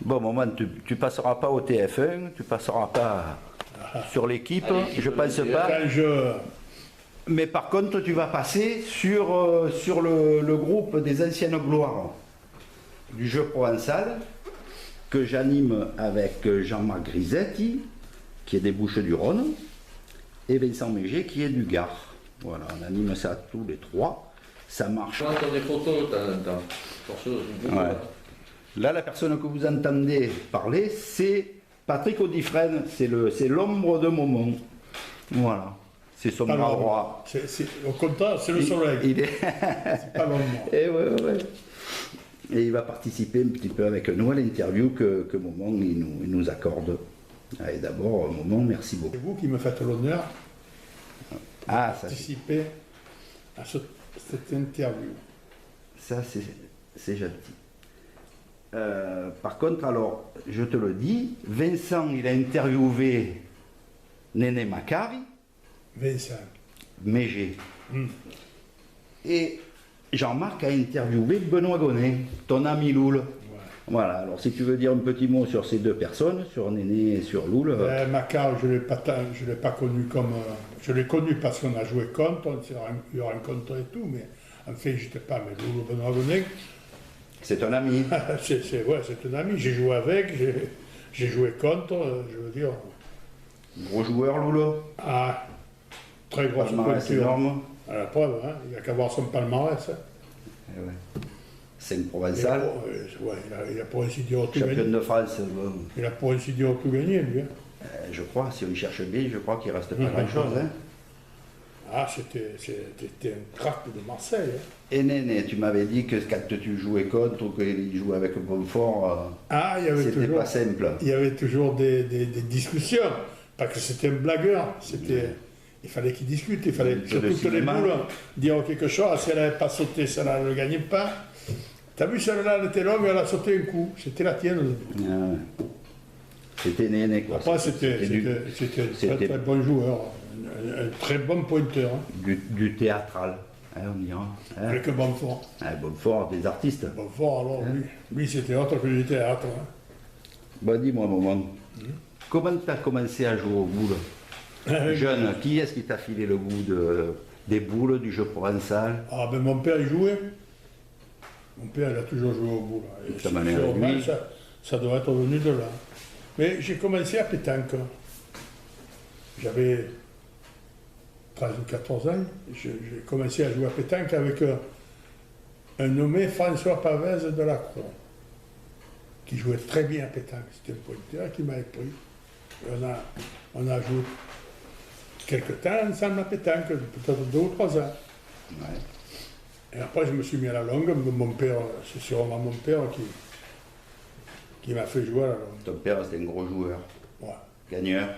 Bon, moment, tu passeras pas au TF1, tu passeras pas sur l'équipe, je pense pas. Mais par contre, tu vas passer sur le groupe des anciennes gloires du jeu provençal que j'anime avec Jean-Marc Grisetti, qui est des Bouches-du-Rhône, et Vincent Méger, qui est du Gard. Voilà, on anime ça tous les trois. Ça marche. On entend des photos de temps en temps. Ouais. Là, la personne que vous entendez parler, c'est Patrick Audifresne, c'est l'ombre de Momon. Voilà, c'est son bras droit. Au contraire, c'est le soleil. C'est pas l'ombre. Et ouais. Et il va participer un petit peu avec nous à l'interview que Momon il nous accorde. Allez, d'abord, Momon, merci beaucoup. C'est vous qui me faites l'honneur de participer à cette interview. Ça, c'est gentil. Par contre, alors, je te le dis, Vincent, il a interviewé Néné Macari. Vincent. Méger. Et Jean-Marc a interviewé Benoît Gonnet, ton ami Loul. Ouais. Voilà, alors si tu veux dire un petit mot sur ces deux personnes, sur Néné et sur Loul. Macari, je ne l'ai pas connu comme... je l'ai connu parce qu'on a joué contre, on s'est rencontrés et tout, mais en fait, je n'étais pas, mais Loul, Benoît Gonnet... C'est un ami. c'est un ami. J'ai joué avec, j'ai joué contre, je veux dire. Gros joueur, Loulou. Ah, très grosse pointure. Énorme. À la preuve, hein, il n'y a qu'à voir son palmarès. Eh ouais. 5 provençal. Il a pour ainsi dire tout gagné. Champion de France. Il a pour ainsi dire tout gagné, lui. Hein. Je crois, si on cherche bien, je crois qu'il ne reste pas grand-chose. Hein. Ah, c'était un crack de Marseille. Hein. Et Néné, tu m'avais dit que quand tu jouais contre ou qu'il jouait avec Bonfort, c'était pas simple. Il y avait toujours des discussions. Pas que c'était un blagueur, il fallait qu'il discute, il fallait surtout que les boules dire quelque chose. Si elle n'avait pas sauté, celle-là ne le gagnait pas. T'as vu, celle-là, elle était longue, elle a sauté un coup. C'était la tienne. Ah, c'était Néné, quoi. Après, c'était un très bon joueur, un très bon pointeur. Hein. Du théâtral. On dira. Avec Bonfort. Bonfort, des artistes. Bonfort, alors, lui c'était autre que du théâtre. Hein. Bon, dis-moi, Moment, comment tu as commencé à jouer aux boules jeune, qui est-ce qui t'a filé le goût des boules, du jeu provençal? Ah, ben mon père, il jouait. Mon père, il a toujours joué aux boules. Et ça doit être venu de là. Mais j'ai commencé à pétanque. J'avais 13 ou 14 ans, j'ai commencé à jouer à pétanque avec un nommé François Pavez de la Croix, qui jouait très bien à pétanque. C'était un pointeur qui m'avait pris. Et on a joué quelques temps ensemble à pétanque, peut-être 2 ou 3 ans. Ouais. Et après, je me suis mis à la longue. Mon père, c'est sûrement mon père qui m'a fait jouer à la longue. Ton père, c'était un gros joueur. Ouais. Gagneur.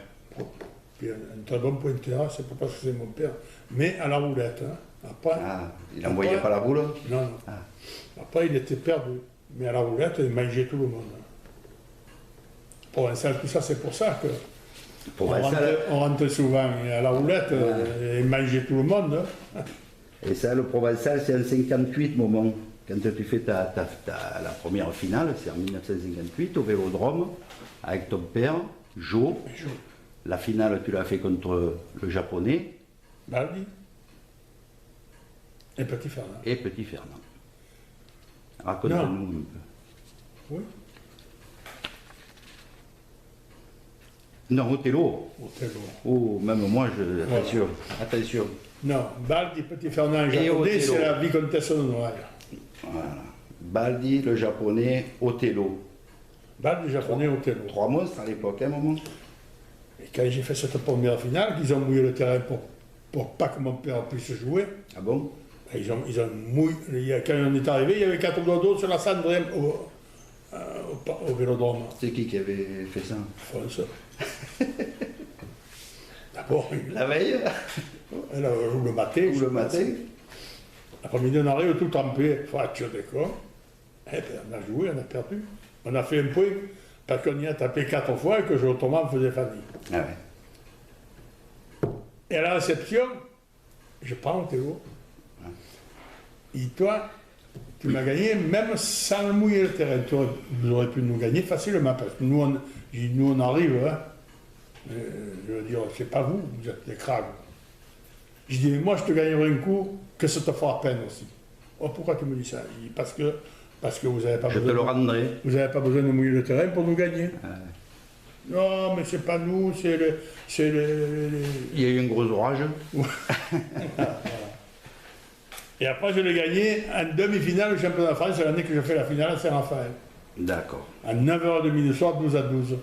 Puis un très bon pointeur, c'est pas parce que c'est mon père, mais à la roulette. Hein. Après, il n'envoyait pas la boule? Non. Après, il était perdu. Mais à la roulette, il mangeait tout le monde. Provençal, tout ça, c'est pour ça que on rentre souvent à la roulette, il mangeait tout le monde. Hein. Et ça, le Provençal, c'est en 58, Moment. Quand tu fais la première finale, c'est en 1958, au Vélodrome, avec ton père, Jo. La finale, tu l'as fait contre le Japonais. Baldi. Et Petit Fernand. Raconte-nous un peu. Oui. Non, Othello. Oh, même moi, attention. Non, Baldi, Petit Fernand, japonais, c'est la vicomtesse de Noailles. Voilà. Baldi, le japonais, Othello. Baldi, japonais, Othello. 3 monstres à l'époque, à un moment. Et quand j'ai fait cette première finale, ils ont mouillé le terrain pour pas que mon père puisse jouer. Ah bon? Ils ont mouillé. Quand on est arrivé, il y avait 4 dodos sur la cendrière au Vélodrome. C'est qui avait fait ça? François. D'abord, la veille? Ou le matin. Ou le matin. L'après-midi, on arrive tout trempé, fracture des corps. Et puis, on a joué, on a perdu. On a fait un point. Parce qu'on y a tapé 4 fois et que autrement faisait famille. Ah ouais. Et à la réception, je prends Théo. Et toi, tu m'as gagné même sans mouiller le terrain. Vous auriez pu nous gagner facilement, parce que nous on arrive, hein. Je veux dire, c'est pas vous, vous êtes des crags. Je dis, moi je te gagnerai un coup, que ça te fera peine aussi. Oh, pourquoi tu me dis ça? Je dis, parce que vous n'avez pas Je te le rendrai. Vous n'avez pas besoin de mouiller le terrain pour nous gagner. Ouais. Non, mais c'est pas nous, c'est Il y a eu un gros orage. Voilà. Et après, je l'ai gagné en demi-finale du championnat de France, c'est l'année que j'ai fait la finale à Saint-Raphaël. D'accord. À 9h30 du soir, 12-12.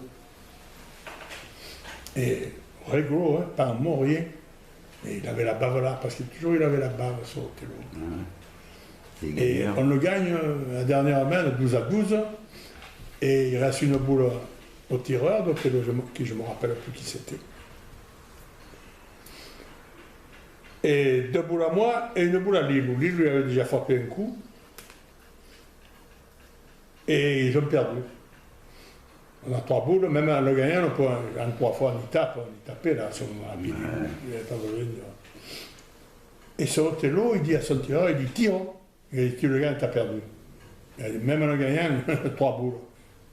Et rigolo, hein, pas un mot, rien. Et il avait la bave là, parce que toujours il avait la bave sur Othello. Et on le gagne la dernière main, 12-12. Et il reste une boule au tireur d'Othello, qui je ne me rappelle plus qui c'était. Et 2 boules à moi et une boule à Lille, où Lille lui avait déjà frappé un coup. Et ils ont perdu. On a 3 boules, même en le gagnant, on peut en 3 fois on y tapait là, à ce moment-là. Il n'avait pas besoin de... Et sur Othello, il dit à son tireur, il dit tire. Il dit, tu le gagnes, t'as perdu. Il dit, même en le gagnant, 3 boules.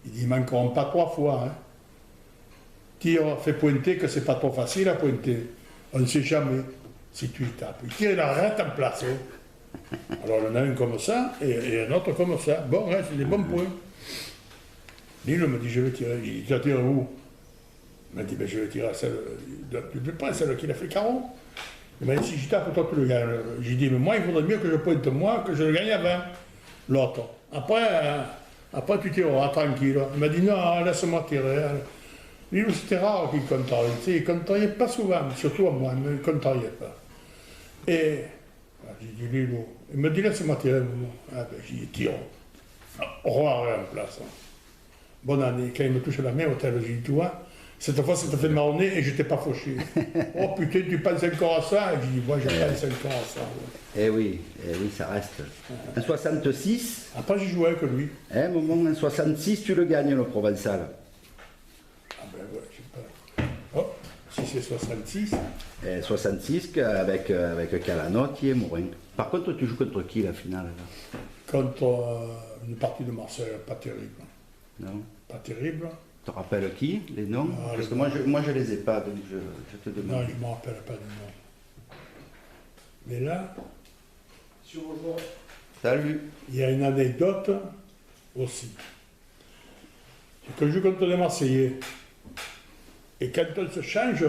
Il dit, ils manqueront pas 3 fois. Hein. Tire, fais pointer, que c'est pas trop facile à pointer. On ne sait jamais si tu y tapes. Il tire, il arrête en place. Hein. Alors on en a un comme ça et un autre comme ça. Bon, hein, c'est des bons points. Lille me dit, je vais tirer. Il dit, tu tires où? Il m'a dit, ben, je vais tirer à celle du plus près, celle qui a fait carreau. Il m'a dit, si je tape, toi tu le gagnes. J'ai dit, mais moi, il faudrait mieux que je pointe moi, que je le gagne avant l'autre. Après, tu tireras tranquille. Il m'a dit, non, laisse-moi tirer. Lille, c'était rare qu'il contrarie. Tu sais, il ne contrariait pas souvent, surtout à moi, mais il ne contrariait pas. Et j'ai dit, Lilo, il me dit, laisse-moi tirer un moment. Ah ben, j'ai dit, tire. Roi en place. Bonne année. Quand il me touche la main, au tel, j'ai dit, tu vois, cette fois, ça t'a fait marronner et je t'ai pas fauché. Oh putain, tu penses encore à ça? Et j'ai dit, moi, je pense encore à ça. Ouais. Eh oui, ça reste. En 66. Après, j'ai joué avec lui. Moment, en 66, tu le gagnes, le Provençal. Ah ben ouais, je sais pas. Oh, si c'est 66. 66 avec Calanotti et Morin. Par contre, tu joues contre qui la finale là? Contre une partie de Marseille, pas terrible. Non. Pas terrible. Tu te rappelles qui? Les noms? Parce que moi je les ai pas, donc je te demande. Non, je ne me rappelle pas des noms. Mais là, Salut. Il y a une anecdote aussi. C'est que je joue contre les Marseillais. Et quand on se change,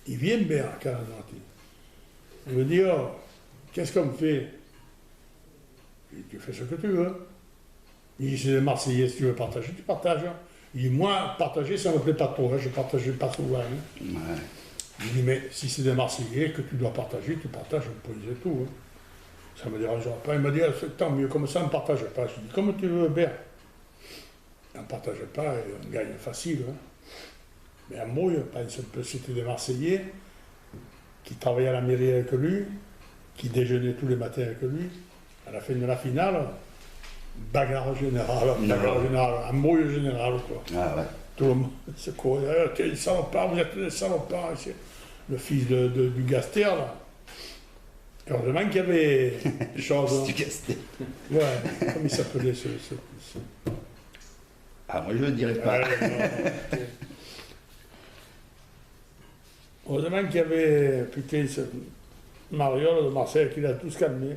il vient bien, Calanotti. Il me dit, oh, qu'est-ce qu'on fait? Tu fais ce que tu veux. Il dit, c'est des Marseillais, si tu veux partager, tu partages. Il dit, moi, partager, ça ne me plaît pas trop, hein, je ne partage pas souvent. Hein. Ouais. Il dit, mais si c'est des Marseillais que tu dois partager, tu partages, on peut dire tout. Hein. Ça ne me dérangera pas. Il m'a dit, ah, tant mieux, comme ça, on ne partage pas. Je dis, comme tu veux, bien. On ne partage pas et on gagne facile. Hein. Mais à Mouille, c'était des Marseillais qui travaillaient à la mairie avec lui, qui déjeunaient tous les matins avec lui. À la fin de la finale, bagarre générale, à Mouille générale, quoi. Ah ouais. Tout le monde se courait, t'es des salopards, vous êtes des salopards. Le fils du Gaster, là. Heureusement qu'il y avait des choses. Du Gaster. Ouais, comment il s'appelait ce... Ah, moi je ne le dirais pas. Heureusement qu'il y avait, putain, ce Mariol de Marseille qui l'a tous calmé.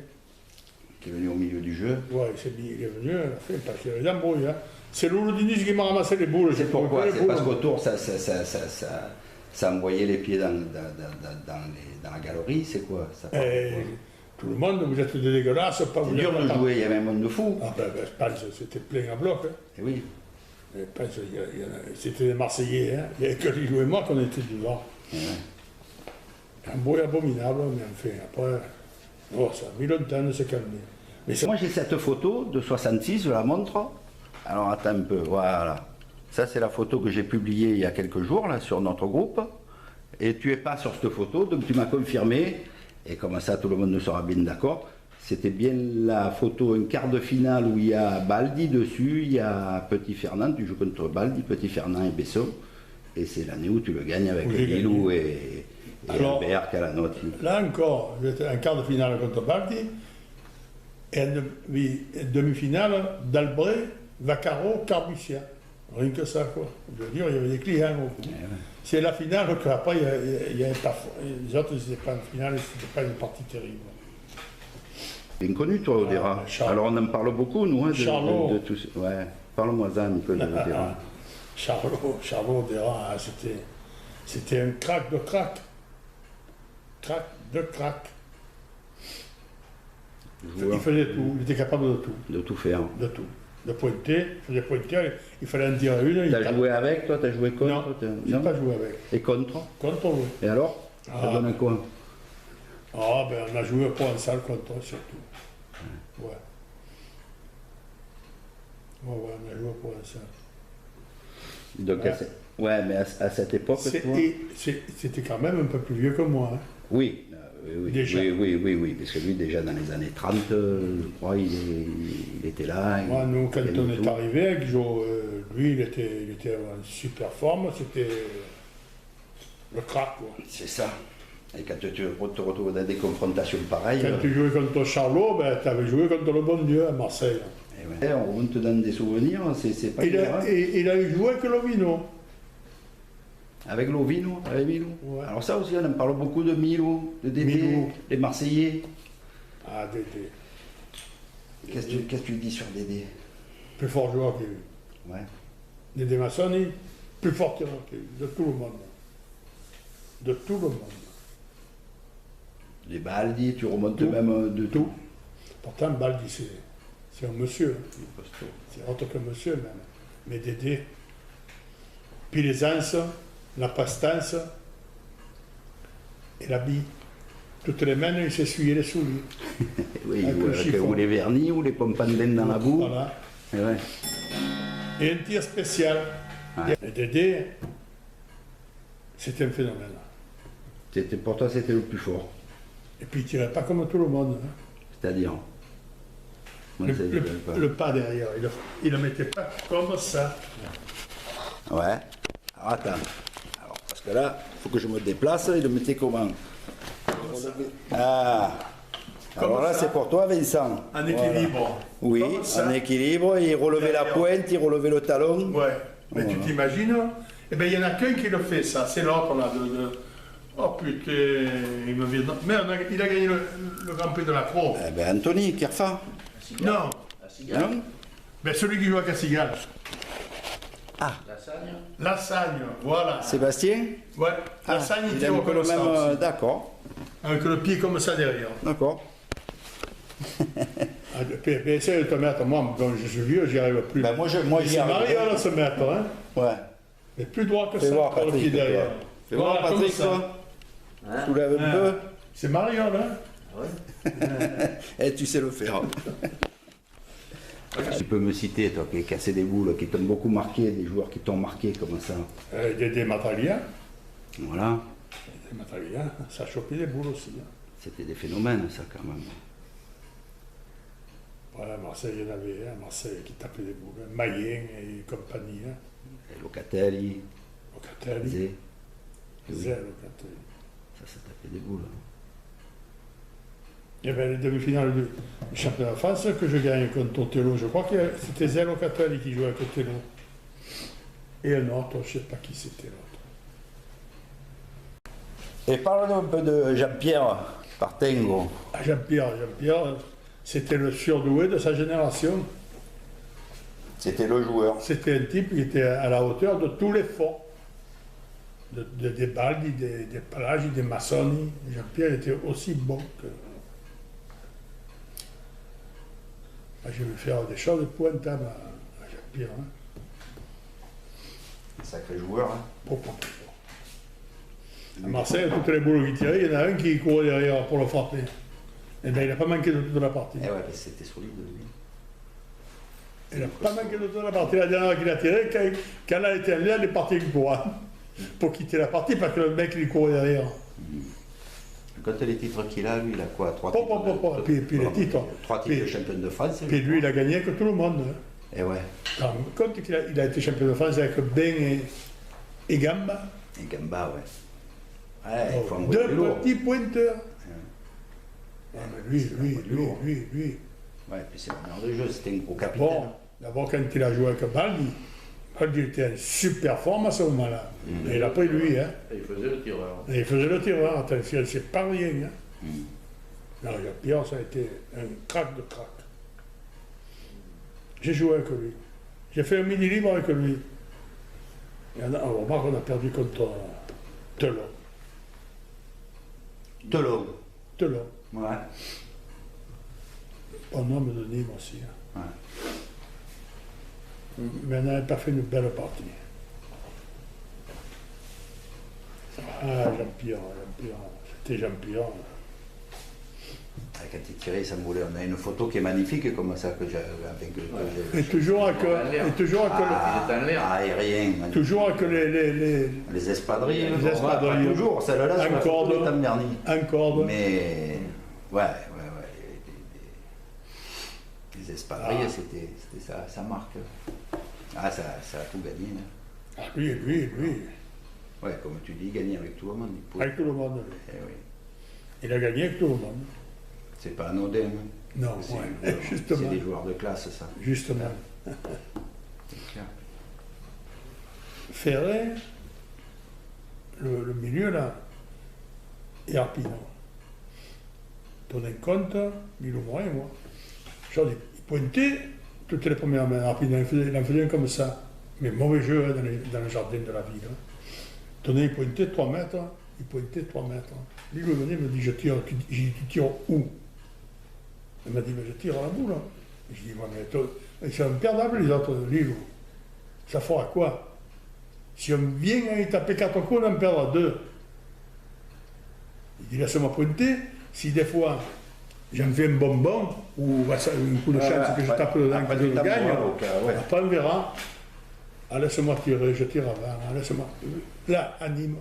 Qui est venu au milieu du jeu. Oui, il est venu, parce qu'il y avait des embrouilles. Hein. C'est Louloudinus qui m'a ramassé les boules. C'est pourquoi? C'est parce qu'autour, ça envoyait les pieds dans la galerie, c'est quoi ça? Tout le monde, vous êtes des dégueulasses. C'est dur de jouer, il y avait un monde de fou. Ah ben, je pense que c'était plein à bloc. Hein. Et oui. C'était des Marseillais, hein. Il n'y avait que Lilo et moi qu'on était devant. Un bruit abominable, mais enfin, après, oh, ça a mis longtemps de se calmer. Mais moi j'ai cette photo de 66, je la montre. Alors attends un peu, voilà. Ça c'est la photo que j'ai publiée il y a quelques jours là, sur notre groupe. Et tu n'es pas sur cette photo, donc tu m'as confirmé. Et comme ça tout le monde sera bien d'accord. C'était bien la photo, un quart de finale où il y a Baldi dessus, il y a Petit Fernand, tu joues contre Baldi, Petit Fernand et Besson. Et c'est l'année où tu le gagnes avec Lilou et Albert, Calanotti. Là encore, j'étais un quart de finale contre Baldi. Et en demi-finale, Dalbret, Vaccaro, Carbuccia. Rien que ça, quoi. Je veux dire, il y avait des clients au bout. C'est la finale qu'après, il y avait pas. Les autres, c'était pas une finale, c'était pas une partie terrible. Bien connu, toi, Odera. Alors, on en parle beaucoup, nous, hein, de tout ça. Ouais. Parle-moi-en un peu d'Odera. Charlot Odera, c'était un crack de crack. Crack de crack. Il faisait tout, il était capable de tout. De tout faire. De tout. De pointer, il faisait pointer, il fallait en dire une. T'as joué avec, toi? T'as joué contre? Non, j'ai pas joué avec. Et contre? Contre, oui. Et alors? Ça donne quoi? Ah, ben on a joué au Provençal contre, surtout. Ouais. Ouais, on a joué au Provençal. Donc, ouais, mais à cette époque, c'était quand même un peu plus vieux que moi. Hein. Oui. Déjà. Oui, parce que lui, déjà dans les années 30, je crois, il était là. Moi, nous, quand on est arrivé avec Joe, lui, il était en super forme, c'était le crack, quoi. C'est ça. Et quand tu te retrouves dans des confrontations pareilles... Quand tu jouais contre Charlot, ben, tu avais joué contre le bon Dieu à Marseille. Et ouais. On remonte dans des souvenirs, c'est pas grave. Il a joué avec Lovino. Avec Lovino, avec Milo. Ouais. Alors ça aussi, on en parle beaucoup de Milo, de Dédé, les Marseillais. Ah, Dédé. Qu'est-ce que tu dis sur Dédé? Plus fort joueur qu'il y a eu. Ouais. Dédé Massoni, plus fort qu'il y a eu, de tout le monde. De tout le monde. Les Baldi, tu remontes tout, même de tout. Pourtant, Baldi, c'est un monsieur. C'est autre que monsieur, même. Mais Dédé. Puis les anses, la pastance et la bille. Toutes les mains, il s'essuyait les souliers. Oui, ou les vernis, ou les pompandines dans la boue. Voilà. Et, ouais. Et un tir spécial. Ouais. Et Dédé, c'était un phénomène. Pour toi, c'était le plus fort. Et puis il ne tirait pas comme tout le monde. Hein. C'est-à-dire le pas derrière, il ne le mettait pas comme ça. Ouais. Alors attends. Alors, parce que là, il faut que je me déplace, il le mettait comment? Ah. Alors là, c'est pour toi, Vincent. En équilibre. Oui, en équilibre, il relevait la pointe, il relevait le talon. Ouais. Mais tu t'imagines? Eh bien, il n'y en a qu'un qui le fait, ça. C'est l'autre, là. Oh putain, il me vient. Mais il a gagné le Grand Prix de la Croix. Eh bien, Anthony Kerfa. Non. Non. Ben, celui qui joue à Cassigal. Ah. Lassagne, voilà. Sébastien? Ouais. Lassagne, il était au même. D'accord. Avec le pied comme ça derrière. D'accord. Essaye de te mettre, moi, quand je suis vieux, j'y arrive plus. Ben moi, j'y arrive. C'est Marie à se mettre, hein. Ouais. Mais plus droit que ça, voir, pour le pied derrière. Fais voir, Patrick, toi. Soulève un peu. C'est Marion, hein. Ouais. Et tu sais le faire. Tu peux me citer, toi, qui as cassé des boules, qui t'ont beaucoup marqué, des joueurs qui t'ont marqué comme ça? Des Matalia. Voilà. Des Matalia, ça chopait des boules aussi. Hein. C'était des phénomènes, ça, quand même. Voilà, Marseille, il y en avait un, Marseille qui tapait des boules. Mayen et compagnie. Hein. Et Locatelli. Locatelli. Zé, Locatelli. Ça tapait des boules. Il y avait les demi-finales du championnat de France que je gagne contre Othello. Je crois que c'était Zé Locatelli qui jouait avec Othello. Et un autre, je ne sais pas qui c'était l'autre. Et parle-nous un peu de Jean-Pierre Partengo. Jean-Pierre, c'était le surdoué de sa génération. C'était le joueur. C'était un type qui était à la hauteur de tous les forts. Des Baldi, des Palagi, des Massoni. Jean-Pierre était aussi bon que... J'ai vu faire des choses épouvantables à Jean-Pierre. Hein. Un sacré joueur. Hein. À Marseille, toutes les boules qu'il tirait, il y en a un qui courait derrière pour le frapper. Et bien, il n'a pas manqué de toute la partie. Eh ouais, c'était solide, lui. Il n'a pas manqué de toute la partie. La dernière qu'il a tirée, quand elle a été en l'air, elle est partie avec pour quitter la partie parce que le mec, il courait derrière. Quand les titres qu'il a, lui, il a quoi? 3 titres. Puis les titres. 3 titres de champion de France. Puis lui, il a gagné que tout le monde. Et ouais. Compte qu'il a été champion de France avec Ben et Gamba. Et Gamba, ouais. Ouais, oh, 2 petits pointeurs. Ouais. Ah, mais lui. Ouais, puis c'est le meilleur de jeu, c'était un gros capitaine. Bon, d'abord, quand il a joué avec Baldi, Baldi était en super forme à ce moment-là. Et il a pris lui, hein. Et il faisait le tireur. Et il faisait le tireur, attention, c'est pas rien, hein. Non, Jean-Pierre, ça a été un crack de crack. J'ai joué avec lui. J'ai fait un mini libre avec lui. Et on remarque qu'on a perdu contre Telon. Telon. Telon. Ouais. Bon homme de Nîmes aussi. Hein. Ouais. Mais on n'avait pas fait une belle partie. Ah, Jean-Pierre, c'était Jean-Pierre. Ah, quand il tirait, ça me voulait. On a une photo qui est magnifique, comme ça, que j'ai. Et toujours avec, aérien. toujours avec Les espadrilles. Les espadrilles. Pas toujours, celle-là, En corde. En corde. Mais. Ouais. Les espadrilles, c'était ça marque. Ah, ça a tout gagné. Hein. Ah, lui. Ouais, comme tu dis, gagner avec tout le monde. Avec tout le monde. Eh oui. Il a gagné avec tout le monde. C'est pas anodin. Hein. Non, ouais, justement. C'est des joueurs de classe, ça. Justement. C'est clair. Ferré, le milieu là, et Arpinon. Tenez compte, Milo Morin et moi. Genre, il pointait toutes les premières mains. Arpinon, il en faisait un comme ça. Mais mauvais jeu hein, dans le jardin de la ville. Hein. Tenez, il pointait 3 mètres. Il pointait 3 mètres. Lilo venait, il me dit, je tire. J'ai dit, tu tires où? Il m'a dit, mais je tire à la boule. Hein. Je dis, ouais, mais c'est imperdable les autres, Lilo. Ça fera quoi? Si on vient y taper 4 coups, on en perdra 2. Il dit, laisse-moi pointer. Si des fois, j'en fais un bonbon, ou un coup de chance que je tape dedans, que je le gagne, après on verra. Ah, laisse-moi tirer, je tire avant, laisse-moi. Là, à Nîmes.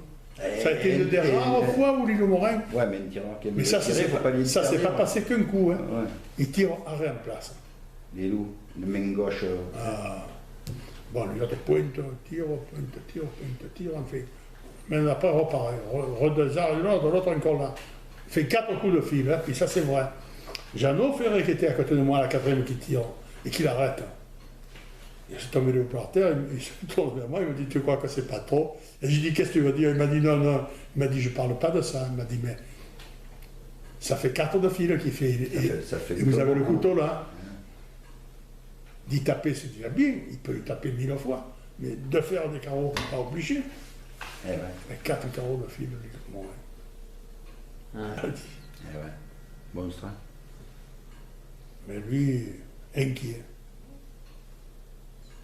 Ça a été une des rares fois où Lilo Morin. Ouais, mais un tireur qui aime Mais ça, ça s'est pas passé qu'un coup. Hein. Ouais. Il tire à rien en place. Les loups, le main gauche. Ah. Bon, lui, l'autre pointe, tire, on fait. Mais après, repareil. Redescend l'autre encore là. Il fait 4 coups de fil, hein, puis ça, c'est vrai. Jeannot Ferré qui était à côté de moi, à la 4e qui tire, et qui l'arrête. Il s'est tombé par terre, il se tourne vers moi, il me dit, tu crois que c'est pas trop? Et j'ai dit, qu'est-ce que tu veux dire? Il m'a dit, non. Il m'a dit, je parle pas de ça. Il m'a dit, mais ça fait 4 de fil qu'il fait. Et vous avez le couteau là. D'y taper, c'est déjà bien. Il peut le taper 1000 fois. Mais de faire des carreaux, pas obligé. Eh ouais. 4 carreaux de fil, bon, ouais. Eh ouais. Monstre. Hein. Mais lui, inquiet.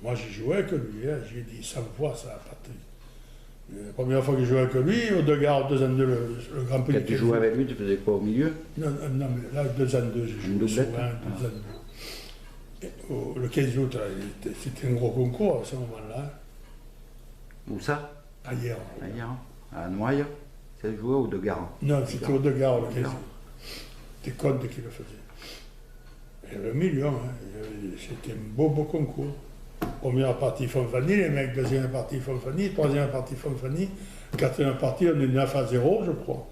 Moi, j'ai joué avec lui, hein. J'ai dit, ça me voit, ça, Patrick. La première fois que j'ai joué avec lui, au Degas, 2 ans 2, le Grand Prix. Quand tu jouais avec lui, tu faisais quoi au milieu? Non, mais là, 2 ans 2, j'ai joué souvent, 2 ans 2. Le 15 août, c'était un gros concours à ce moment-là. Où ça? Ailleurs. Ailleurs. À Noailles? C'est joué au Degas? Non, c'était au Degas, le 15 août. C'était Comte qui le faisait. Et le million, hein, c'était un beau concours. Première partie Fonfani, les mecs, deuxième partie Fonfani, troisième partie Fonfani, quatrième partie, on est 9 à 0, je crois.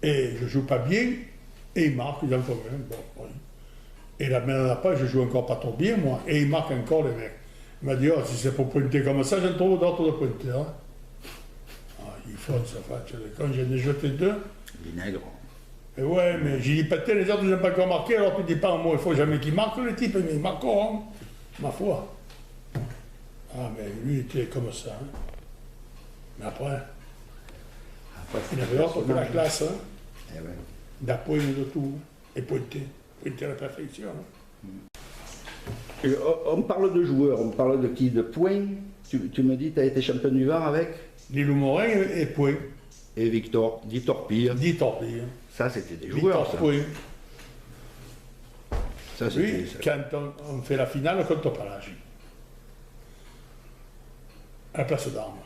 Et je joue pas bien, et ils marquent, ils en font même. Bon, oui. Et la main d'après, je joue encore pas trop bien, moi, et ils marquent encore, les mecs. Il m'a dit, oh, si c'est pour pointer comme ça, j'en trouve d'autres de pointer. Hein. Ah, ils font ça, quand j'en ai jeté 2. Vinaigre. Et ouais, mais j'ai dit, peut-être les autres, ils n'ont pas encore marqué, alors tu dis pas, moi, il faut jamais qu'ils marquent, les types, mais ils marqueront. Ma foi. Ah, mais lui, il était comme ça. Hein. Mais après il avait autre que la classe. Hein. Eh ouais. D'appoint de tout. Hein. Et pointer à la perfection. Hein. Et on parle de joueurs, on parle de qui? De points. Tu me dis, tu as été champion du Var avec Lilo Morin et Point. Et Victor, 10 torpilles. 10 torpilles. Ça, c'était des joueurs, ça. Point. Ça, Oui, quand on fait la finale contre Palagi. À la place d'Armes.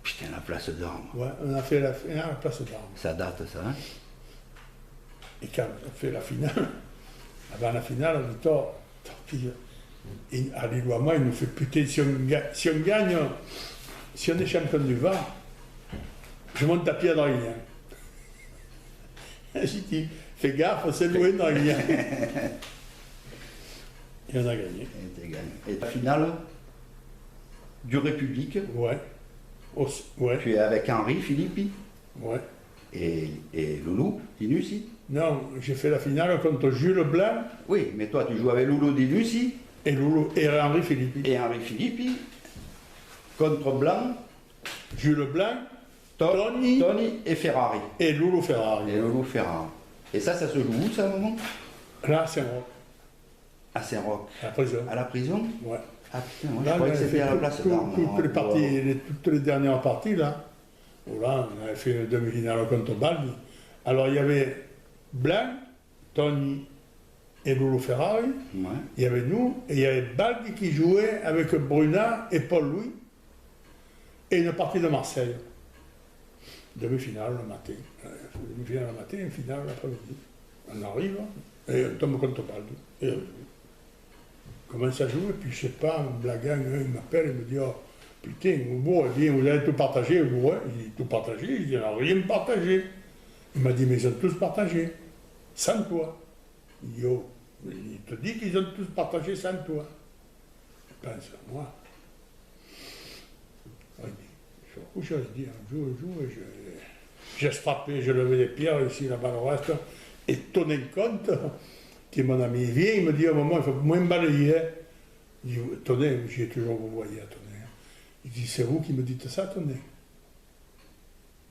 Putain, la place d'Armes. Ouais, on a fait la finale à la place d'Armes. Ça date, ça, hein? Et quand on fait la finale, avant la finale, on dit, torpille. Et à Lilo à moi, il nous fait putain, si on gagne, si on est champion du Var, je monte à pied dans rien. J'ai dit, Fais gaffe, c'est loin dans rien. Et on a gagné. Et t'as gagné. Et la finale du République, Ouais. Ouais. tu es avec Henri Philippi Ouais. et Loulou Dinussi. Non, j'ai fait la finale contre Jules Blanc Oui, mais toi tu joues avec Loulou Dinussi et Henri Philippi. et Henri Philippi contre Blanc, Jules Blanc, Tony Tony et Ferrari. et Loulou Ferrari. Et Loulou Ferrari. Et ça se joue où ça, à un moment? Là, c'est moi. À Saint-Roch. À la prison. À la prison? Ouais. Ah putain, moi je Là, croyais on que avait c'était fait à la place d'Armes. toutes les parties, toutes les dernières parties, là. Où là, on avait fait une demi-finale contre Baldi. Alors, il y avait Blanc, Tony et Loulou Ferrari. Ouais. Il y avait nous, et il y avait Baldi qui jouait avec Bruna et Paul-Louis. Et une partie de Marseille. Demi-finale le matin. Demi-finale le matin, une finale l'après-midi. On arrive, et on tombe contre Baldi. Et on joue. On commence à jouer, puis je sais pas, un blaguant, il m'appelle, il me dit, oh, putain, bon, viens, vous allez tout partager. Ouais, il dit, tout partager, il dit, alors rien partager. Il m'a dit, mais ils ont tous partagé, sans toi. Il dit, oh, il te dit qu'ils ont tous partagé sans toi. Je pense à moi. Il dit, je suis recouché, je dis, un jour, j'ai frappé, j'ai levé des pierres, ici, là-bas, le reste, et tenez compte, qui est mon ami, il vient, il me dit, à un moment, il faut moins balayer. Il dit, tenez, j'y ai toujours vous voyez, tenez. Il dit, c'est vous qui me dites ça, tenez.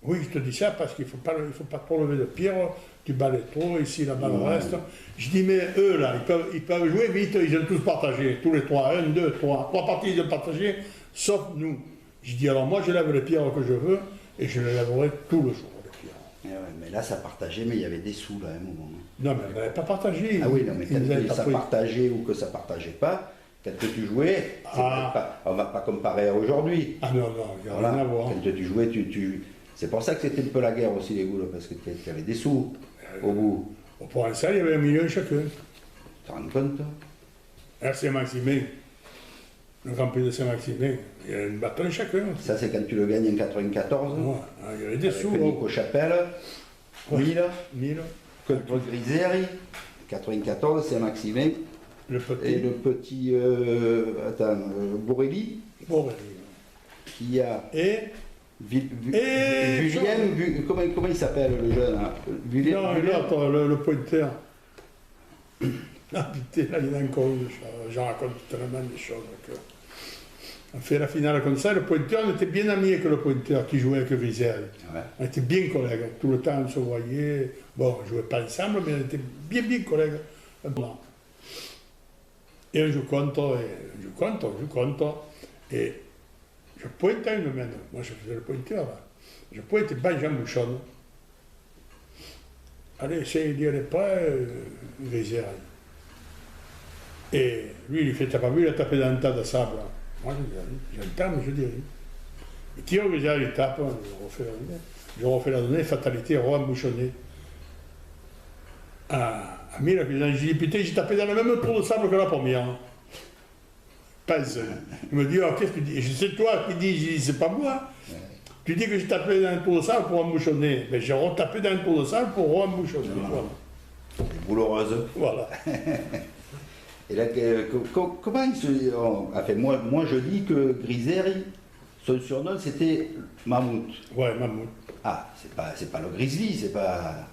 Oui, je te dis ça parce qu'il ne faut pas trop lever de pierre, tu balais trop, ici, là-bas, le reste. Je dis, mais eux, là, ils peuvent jouer vite, ils ont tous partagé, tous les trois, 1, 2, 3 parties, ils ont partagé, sauf nous. Je dis, alors moi, je lève les pierres que je veux, et je les lèverai tout le jour, les pierres. Eh ouais, mais là ça partageait, mais il y avait des sous là à un moment. Non, mais on n'avait pas partagé. Ah oui, non, mais Ils nous avaient quand pas ça pris. partageait ou que ça partageait pas, quand tu jouais, on va pas comparer à aujourd'hui. Ah non, il n'y a Voilà. rien à voir. Quand tu jouais, c'est pour ça que c'était un peu la guerre aussi, les goules, parce que tu avais des sous au bout. Au Provençal, il y avait 1 million chacun. Tu te rends compte, toi? À Saint-Maximin, le Grand Prix de Saint-Maximin, il y avait une bâton chacun. Ça, c'est quand tu le gagnes en 94. Ouais, il y avait des sous. Avec Nico Chapelle, 1000, 1000. contre Griseri, 94, c'est Maximin. Le petit. Et le petit, Borelli, Bon, qui a et Julien, comment il s'appelle le jeune hein? non, l'autre, le pointeur. Ah putain, là, il y en a encore une. J'en raconte tellement des choses. On fait la finale comme ça. Le pointeur, on était bien amis avec le pointeur qui jouait avec Grisel. Ouais. On était bien collègues. Tout le temps, on se voyait. Bon, on ne jouait pas ensemble, mais on était bien collègues. Bon. Et on joue contre, et je pointe à une main. Moi, je faisais le pointeur, là. Je pointe Benjamin Bouchon. Allez, essaye d'y aller près, Grisel. Et lui, il fait, t'as pas vu, il a tapé dans un tas de sable. Moi, j'entends, mais je dis rien. Il tire, Grisel, il tape, je refais la donnée, fatalité, roi embouchonné. À 1000, j'ai dit, putain, j'ai tapé dans le même trou de sable que la première. Pense. Il me dit, oh, qu'est-ce que tu dis? C'est toi qui dis, j'ai dit, c'est pas moi. Ouais. Tu dis que j'ai tapé dans un trou de sable pour embouchonner. Mais j'ai retapé dans un trou de sable pour re-embouchonner. Voilà. C'est bouleureuse. Voilà. Et là, comment il se. Enfin, moi, je dis que Griseri, son surnom, c'était Mammouth. Ouais, Mammouth. Ah, c'est pas le Grizzly, c'est pas.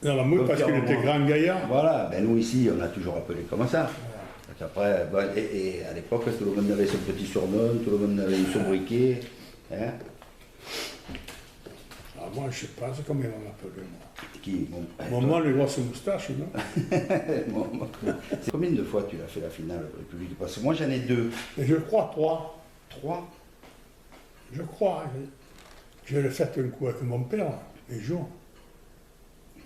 Non, Mammouth parce qu'il était grand gaillard. Voilà, ben nous ici, on a toujours appelé comme ça. Ouais. Après, bon, et à l'époque, tout le monde avait son petit surnom, tout le monde avait son briquet. Hein. Ah, moi, je sais pas, c'est comme ils m'ont appelé, moi. Qui, Maman, les grosses moustaches, non? C'est combien de fois tu l'as fait la finale République? Parce que moi, j'en ai 2. Et je crois 3. 3? Je crois. Je l'ai fait un coup avec mon père, et jour.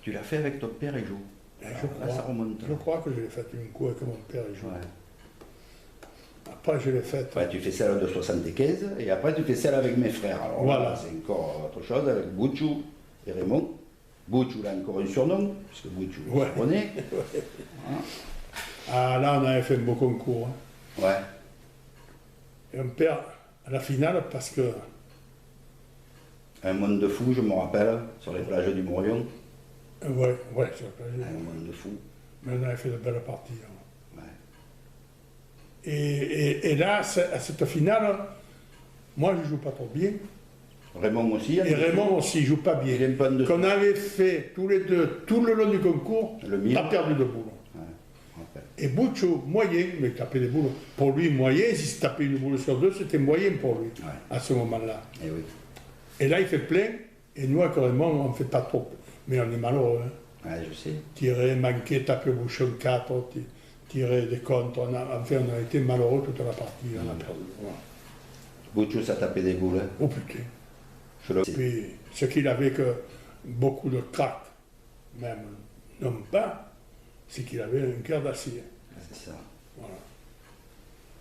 Tu l'as fait avec ton père et Jo? Je crois, là, ça remonte. Je crois que je l'ai fait un coup avec mon père et Jo. Ouais. Après, je l'ai fait. Ouais, tu fais celle de 75 et après tu fais celle avec mes frères. Alors voilà. C'est encore autre chose avec Bouchou et Raymond. Bouchou, là encore un surnom, puisque Bouchou, ouais. On connaît. Ouais. Hein. Ah, là, on avait fait un beau concours. Hein. Ouais. Et on perd à la finale parce que. Un monde de fou, je me rappelle, sur les plages du Morillon. Ouais, c'est vrai. Un monde de fou. Mais on avait fait de belles parties. Hein. Ouais. Et là, à cette finale, moi je joue pas trop bien. Raymond aussi. Et Raymond aussi joue pas bien. Il aime pas de Qu'on avait fait tous les deux, tout le long du concours, Le mille. t'as perdu de boulot. Ouais. Et Boucho, moyen, mais il tapait des boulots. Pour lui, moyen, si il tapait une boule sur deux, c'était moyen pour lui, Ouais. à ce moment-là. Et oui. Et là, il fait plein, et nous, avec Raymond, on ne fait pas trop. Mais on est malheureux. Hein. Ouais, je sais. Tirer, manquer, taper au bouchon 4, tirer des comptes. On a été malheureux toute la partie. On a perdu. Voilà. Bouchou, ça tapait des boules. Hein. Oh putain. Je le Et puis, ce qu'il avait que beaucoup de crack, même non pas, c'est qu'il avait un cœur d'acier. C'est ça. Voilà.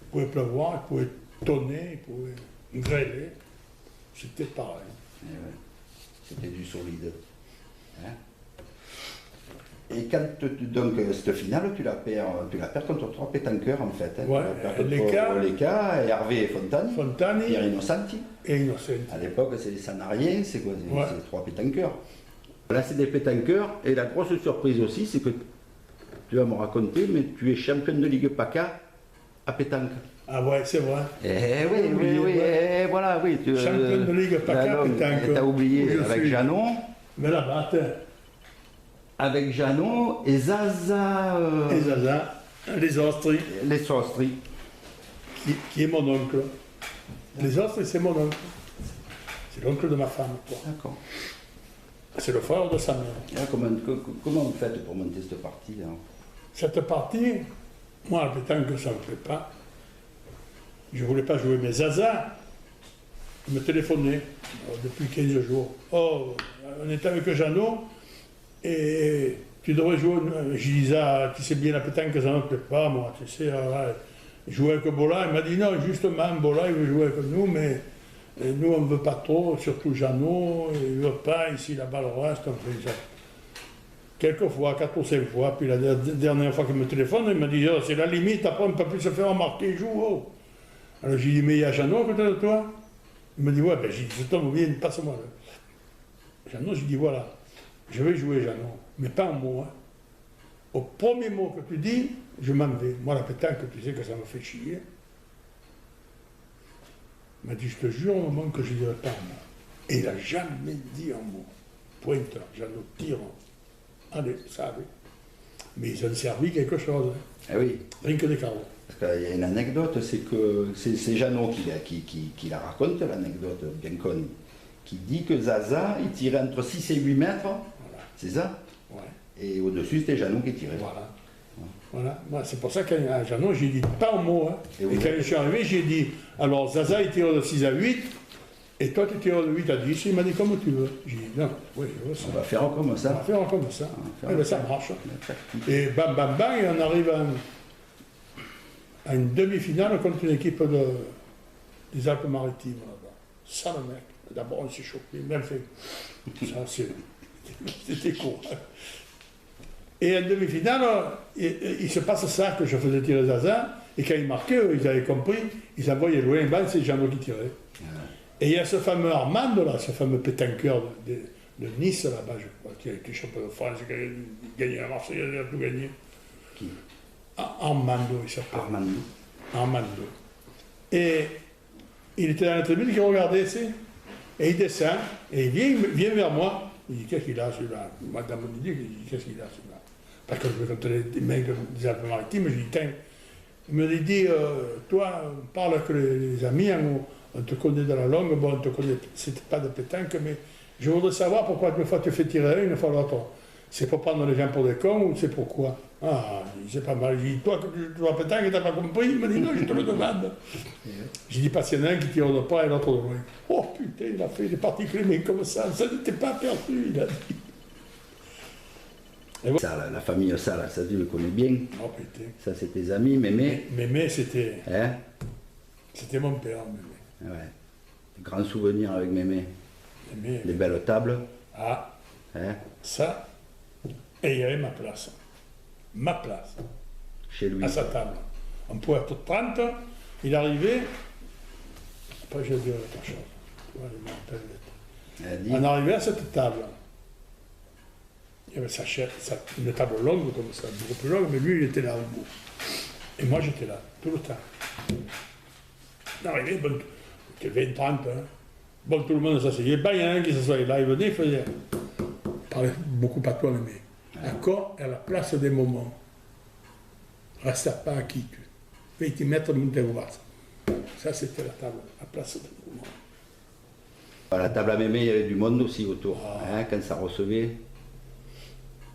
Il pouvait pleuvoir, il pouvait tonner, il pouvait grêler. C'était pareil. Et ouais. C'était du solide. Hein. Et quand donc cette finale, tu la perds contre 3 pétanqueurs en fait. Hein. Ouais, Tu la perds Leka. contre Leka, Hervé Fontani, Fontani Pierre Innocenti. et Innocent. À l'époque, c'est les Sanariens, c'est quoi? Ouais. C'est 3 pétanqueurs. Là, c'est des pétanqueurs. Et la grosse surprise aussi, c'est que tu vas me raconter, mais tu es championne de Ligue PACA à pétanque. Ah ouais, c'est vrai. Eh oui, Ouais. voilà, oui. Championne de Ligue PACA à pétanque. T'as oublié Où je avec suis. Janon. Mais là-bas, attends. Avec Janon et Zaza. Et Zaza, les Austries, Les Sostri. qui est mon oncle. Les Austries, c'est mon oncle. C'est l'oncle de ma femme, quoi. D'accord. C'est le frère de sa mère. Et là, comment vous faites pour monter cette partie là? Cette partie, moi, la pétanque, ça ne me plaît pas. Je ne voulais pas jouer, mais Zaza me téléphonait depuis 15 jours. Oh, on était avec Jeannot et tu devrais jouer. Je dis, ah, tu sais bien la pétanque, ça ne me plaît pas, moi, tu sais. Jouer avec Bola, il m'a dit non, justement, Bola, il veut jouer avec nous, mais nous, on ne veut pas trop, surtout Jeannot, il ne veut pas, ici, la balle reste, on fait ça. Quelques fois, 4 ou 5 fois, puis la dernière fois qu'il me téléphone, il m'a dit, oh, c'est la limite, après on ne peut plus se faire remarquer, joue, oh. Alors j'ai dit, mais il y a Jeannot à côté de toi? Il me dit, ouais, ben j'ai dit, cet homme, viens, passe-moi là. Jeannot, j'ai dit, voilà, je vais jouer Jeannot, mais pas un mot. Hein. Au premier mot que tu dis, je m'en vais. Moi, la pétanque, tu sais que ça me fait chier. Il m'a dit, je te jure au moment que je ne dirai pas un mot. Et il n'a jamais dit un mot. Pointeur, Jeannot, tire. Allez, ça allait. Mais ils ont servi quelque chose. Hein. Eh oui. Rien que des carreaux. Parce qu'il y a une anecdote, c'est que c'est Jeannot qui la raconte, l'anecdote bien conne, qui dit que Zaza, il tirait entre 6 et 8 mètres, Voilà. c'est ça? Ouais. Et au-dessus, c'était Jeannot qui tirait. Voilà. Voilà. Moi, c'est pour ça qu'à Jeannot, j'ai dit pas un mot. Hein. Et Et, oui. quand je suis arrivé, j'ai dit, alors Zaza, il tire de 6 à 8, et toi, tu tires de 8 à 10. Il m'a dit, comme tu veux. J'ai dit, non, oui, je veux ça. On va faire comme On va ça. faire comme ça. va faire Eh ben, comme ça ça. marche. Et bam, bam, bam, et on arrive à une demi-finale contre une équipe des Alpes-Maritimes. Là-bas. Ça, le mec. D'abord, on s'est chopé, même fait. Ça, c'était court. Et en demi-finale, il se passe ça que je faisais tirer Zaza, et quand ils marquaient, ils avaient compris, ils envoyaient loin les balles, c'est Jeannot qui tirait. Et il y a ce fameux Armando, là, ce fameux pétanqueur de Nice, là-bas, je crois, qui a été champion de France, qui a gagné la Marseillaise, il a tout gagné. Qui? Armando, il s'appelle. Armando. Et il était dans la tribune, il regardait, tu sais, et il descend, et il vient vers moi. Il dit, qu'est-ce qu'il a celui-là? Madame Didier, il dit, qu'est-ce qu'il a celui-là? Parce que je vais compter des mecs des Alpes-Maritimes, je lui dis, tiens. Il me dit, toi, on parle avec les amis, on te connaît dans la langue, bon, on te connaît, c'était pas de pétanque, mais je voudrais savoir pourquoi une fois tu fais tirer une fois l'autre. C'est pour prendre les gens pour des cons ou c'est pourquoi? Ah, c'est pas mal. J'ai dit, toi, que tu joues à pétanque et t'as pas compris? Il me dit, non, je te le demande. J'ai dit, parce qu'il y en a un qui tire de pas et l'autre de loin. Oh putain, il a fait des parties clémées comme ça n'était pas perdu, il a dit. Et voilà. Ça, la famille Sala, ça tu le connais bien. Oh putain. Ça, c'est tes amis, Mémé. Mémé, c'était Hein? mon père, Mémé. Ouais. Grands souvenirs avec Mémé. Mémé. Les belles tables. Ah, Hein? ça. Et il y avait ma place. Ma place. Chez lui. À sa table. On pouvait être 30, il arrivait. Après, je vais dire autre chose. Tu vois, je me rappelle. Elle a dit, On arrivait à cette table. Il y avait une table longue comme ça, beaucoup plus longue, mais lui, il était là au bout. Et moi, j'étais là, tout le temps. Arrivé, bon, c'était 20, 30, hein. Bon, tout le monde s'asseyait, pas il y en a un qui s'assoyait là, il venait, il faisait. Il parlait beaucoup pas toi, mais d'accord, à la place des moments. Resta pas qui tu. 20 mètres de Monteguarza. Ça, c'était la table, la place des moments. À la table à mémé, il y avait du monde aussi autour. Hein, quand ça recevait,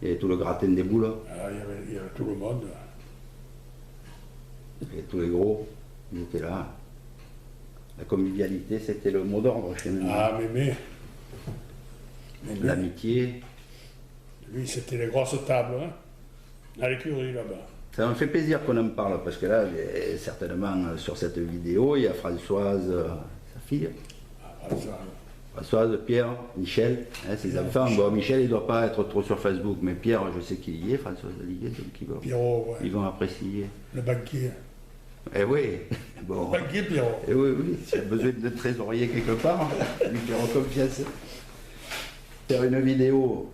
il y avait tout le gratin des boules. Ah, il y avait tout le monde. Et tous les gros, ils étaient là. La convivialité, c'était le mot d'ordre chez nous. Ah, mémé. L'amitié. Lui, c'était les grosses tables, hein, à l'écurie là-bas. Ça me fait plaisir qu'on en parle, parce que là, certainement, sur cette vidéo, il y a Françoise, sa fille. Ah, Françoise, Pierre, Michel, hein, ses enfants. Bon, Michel, il ne doit pas être trop sur Facebook, mais Pierre, je sais qu'il y est, Françoise, il y est, donc Pierrot, ouais. ils vont apprécier. Le banquier. Eh oui, bon. Le banquier Pierrot. Eh oui, oui, s'il a besoin de trésorier quelque part, lui faire confiance. Faire une vidéo,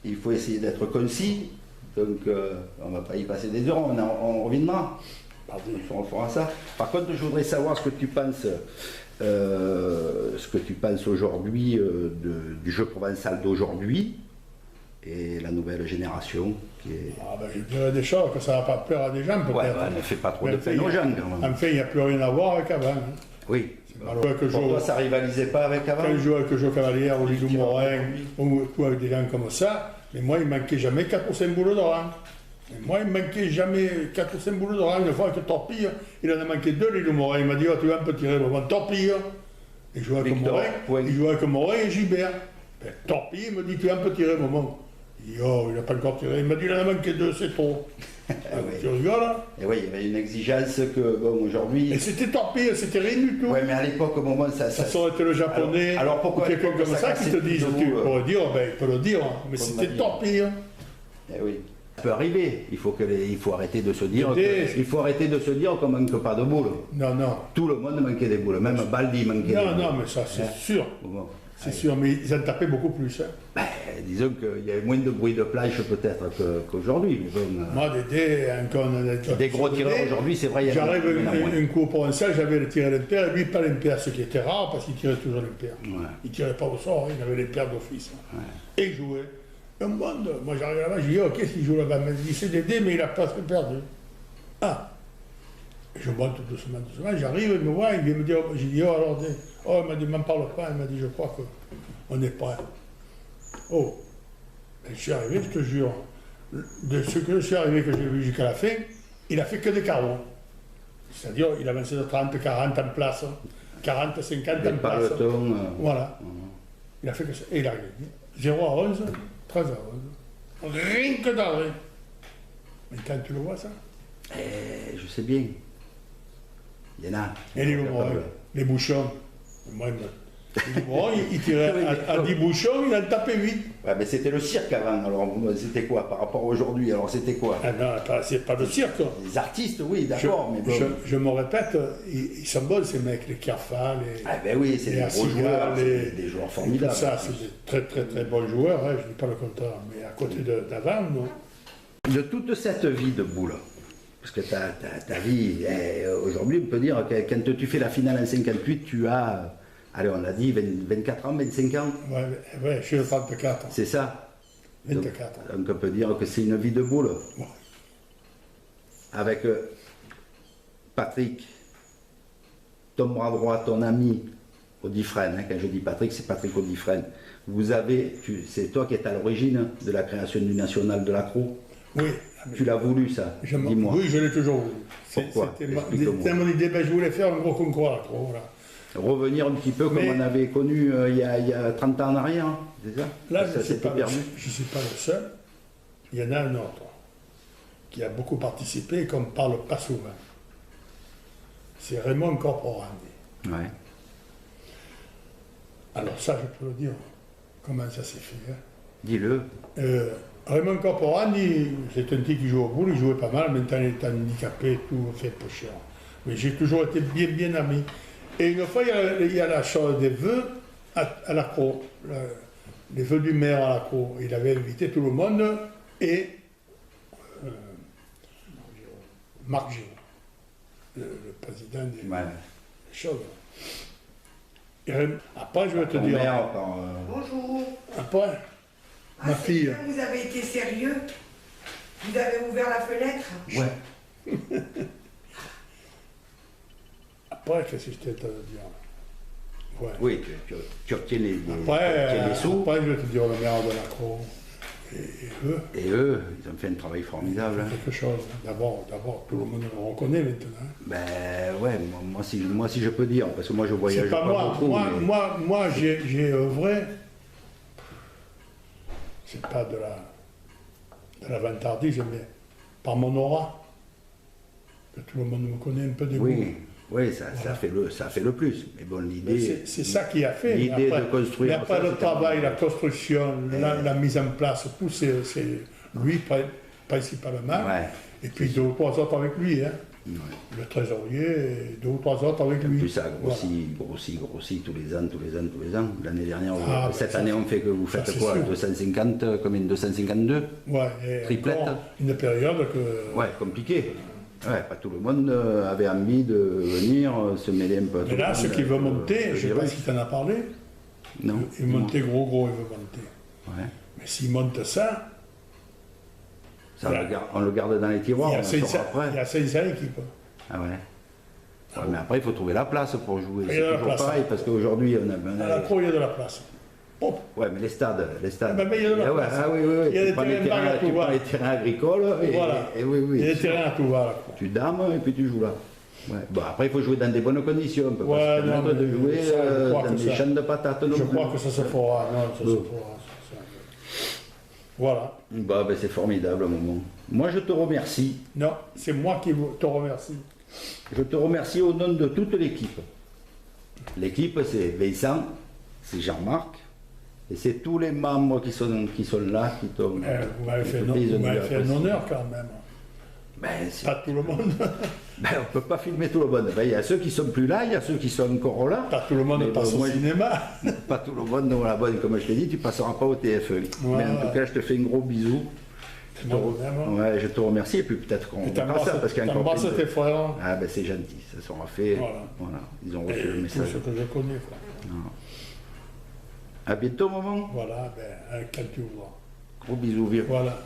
il faut essayer d'être concis, donc on ne va pas y passer des heures, on reviendra. On fera ça. Par contre, je voudrais savoir ce que tu penses. Aujourd'hui du jeu provençal d'aujourd'hui et la nouvelle génération qui est... Ah ben, je dirais des choses que ça ne va pas plaire à des gens peut-être. Ouais, ne fait pas trop de peine aux gens quand même. Enfin, il n'y a plus rien à voir avec avant. Hein. Oui. Que Pour toi, ça rivalisait pas avec avant? Quand je jouais avec Joe Cavalière ou Lilou Morin ou avec des gens comme ça, mais moi il ne manquait jamais 4 ou 5 boules d'orange. Et moi, il ne manquait jamais 4 ou 5 boules d'orange. Une fois avec Torpille, il en a manqué 2, Lilou Morin. Il m'a dit, oh, tu vas un peu tirer le moment. Torpille. Et je jouais avec Morin. Il jouait avec Morin et Gilbert. Ben, Torpille, il me dit, tu vas un peu tirer le moment. Il dit, oh, il n'a pas encore tiré. Il m'a dit, il en a manqué 2, c'est trop. Tu rigoles, hein? Et oui, il y avait une exigence que, bon, aujourd'hui... Et c'était Torpille, c'était rien du tout. Oui, mais à l'époque, au moment, ça aurait été le japonais, alors pourquoi ou quelqu'un comme ça qui te dise, tu pourrais dire, ben, il peut le dire, mais c'était Torpille. Eh oui. Ça peut arriver. Il faut arrêter de se dire qu'on ne manque pas de boules. Non, non. Tout le monde manquait des boules. Même Baldi manquait des boules. Non, mais ça, c'est sûr. Bon. C'est sûr, mais ils en tapaient beaucoup plus. Hein. Ben, disons qu'il y avait moins de bruit de planche peut-être qu'aujourd'hui. Moi, des gros tireurs aujourd'hui, c'est vrai. J'arrive un coup au provincial, j'avais le tir l'impair, et lui pas l'impair, ce qui était rare parce qu'il tirait toujours l'impair. Ouais. Il ne tirait pas au sort, il avait l'impair d'office. Ouais. Et il jouait. Un monde, moi j'arrive là-bas, je dis, oh, qu'est-ce qu'il joue là-bas? Il me dit, c'est des dés, mais il a presque perdu. Ah! Je monte doucement, j'arrive, il me voit, il vient me dire, j'ai dit, oh, alors, oh, il m'a dit, m'en parle pas, il m'a dit, je crois qu'on est prêt. Oh! Et je suis arrivé, je te jure, de ce que je suis arrivé, que j'ai vu jusqu'à la fin, il a fait que des carreaux. C'est-à-dire, il a avancé de 30, 40 en place, 40, 50 en place. Voilà. Il a fait que ça. Et il a gagné. 0 à 11, 13 à 11. Rien que d'arrêt. Mais quand tu le vois, ça? Je sais bien. Il y en a. Et les bouchons. Moi, il tirait à 10 bouchons, il en tapait 8. Ouais, mais c'était le cirque avant, alors c'était quoi par rapport à aujourd'hui? Alors c'était quoi? Ah non, c'est pas le cirque. Les artistes, oui, d'accord, mais bon. Je me répète, ils sont bons ces mecs, les Carfa, les... Ah ben oui, c'est des gros joueurs, des joueurs formidables. Ça, c'est des très très très bons joueurs, hein, je ne dis pas le contraire, mais à côté d'avant, non. De toute cette vie de boule, parce que ta vie, aujourd'hui, on peut dire que quand tu fais la finale en 58, tu as... Allez, on a dit 24 ans, 25 ans. Ouais, je suis le 34. C'est ça. 24 ans. Donc on peut dire que c'est une vie de boule. Ouais. Avec Patrick, ton bras droit, ton ami Audifrène. Hein, quand je dis Patrick, c'est Patrick Audifrène. C'est toi qui es à l'origine de la création du National de l'Accro. Oui. Tu l'as voulu, ça? Dis-moi. Oui, je l'ai toujours voulu. Pourquoi? C'était mon idée, je voulais faire un gros concours à l'Accro. Voilà. Revenir un petit peu comme on avait connu il y a 30 ans en arrière, hein, c'est ça? Là, je ne suis pas le seul. Il y en a un autre qui a beaucoup participé et qu'on ne parle pas souvent. C'est Raymond Corporandi. Ouais. Alors ça, je peux le dire. Comment ça s'est fait? Hein? Dis-le. Raymond Corporandi, c'est un type qui joue au boule, il jouait pas mal, maintenant il est handicapé, tout fait peu cher. Mais j'ai toujours été bien ami. Et une fois, il y a la chose des vœux à l'Accro. les vœux du maire à la cour. Il avait invité tout le monde et Marc Giraud, le président des choses. Et après, je vais te dire. Bonjour. Après, ma fille. Vous avez été sérieux. Vous avez ouvert la fenêtre. Ouais. Après, qu'est-ce que je t'ai à te dire? Ouais. Oui, tu obtiens les Après, sous. après, je vais te dire le maire de la cour. Et eux, ils ont fait un travail formidable. Quelque chose. D'abord, tout le monde le reconnaît maintenant. Ben ouais, moi si je peux dire, parce que moi je voyage C'est pas moi. beaucoup. Moi, j'ai œuvré. C'est pas de la vantardise, mais par mon aura. Que tout le monde me connaît un peu des Oui, ça fait le plus. Mais bon, l'idée. C'est ça qui a fait. L'idée de construire. Mais après le travail, la construction, la mise en place, tout, c'est lui principalement. Ouais. Et puis 2 ou 3 autres avec lui. Hein. Ouais. Le trésorier, et 2 ou 3 autres avec lui. Et puis ça grossit tous les ans. L'année dernière, cette année, on fait que vous faites quoi 250, combien 252 ouais, triplette. Une période que. Ouais, compliquée. Ouais, pas tout le monde avait envie de venir se mêler un peu à tout. Mais là, ceux qui veulent monter, je ne sais pas si tu en as parlé. Non. Ils montaient gros, ils veulent monter. Ouais. Mais s'ils montent ça. On le garde dans les tiroirs, il y a 500 équipes. Ah ouais. Ouais, mais après, il faut trouver la place pour jouer. C'est toujours pareil, parce qu'aujourd'hui, on a. À la cour, il y a de la place. Oh. Ouais, mais les stades. Ah, ben, il y a de la place. Ah oui. Il y a des terrains tu prends les terrains agricoles. Voilà. Oui. Il y a des terrains à tout voir. Tu dames et puis tu joues là. Ouais. Bon, après, il faut jouer dans des bonnes conditions. On ne peut pas se permettre de jouer dans des champs de patates. Je crois que ça se fera. Non, ça se fera. Voilà. Bah, ben, c'est formidable, Momo. Moi, je te remercie. Non, c'est moi qui te remercie. Je te remercie au nom de toute l'équipe. L'équipe, c'est Vincent, c'est Jean-Marc, et c'est tous les membres qui sont là, qui t'ont... Vous m'avez fait un honneur quand même. Ben, pas tout le monde. Ben, on ne peut pas filmer tout le monde. Ben, il y a ceux qui sont plus là, il y a ceux qui sont encore là. Pas tout le monde passe au cinéma. Pas tout le monde, non, la bonne, comme je t'ai dit, tu ne passeras pas au TFE. Mais en tout cas, je te fais un gros bisou. Je te remercie, et puis peut-être qu'on fera ça. Parce t'embrasses tes frères. Ah ben c'est gentil, ça sera fait. Voilà. Ils ont reçu le message. Tout ce que je connais. À bientôt, maman. Voilà, quand tu vois. Gros bisous, vieux. Voilà.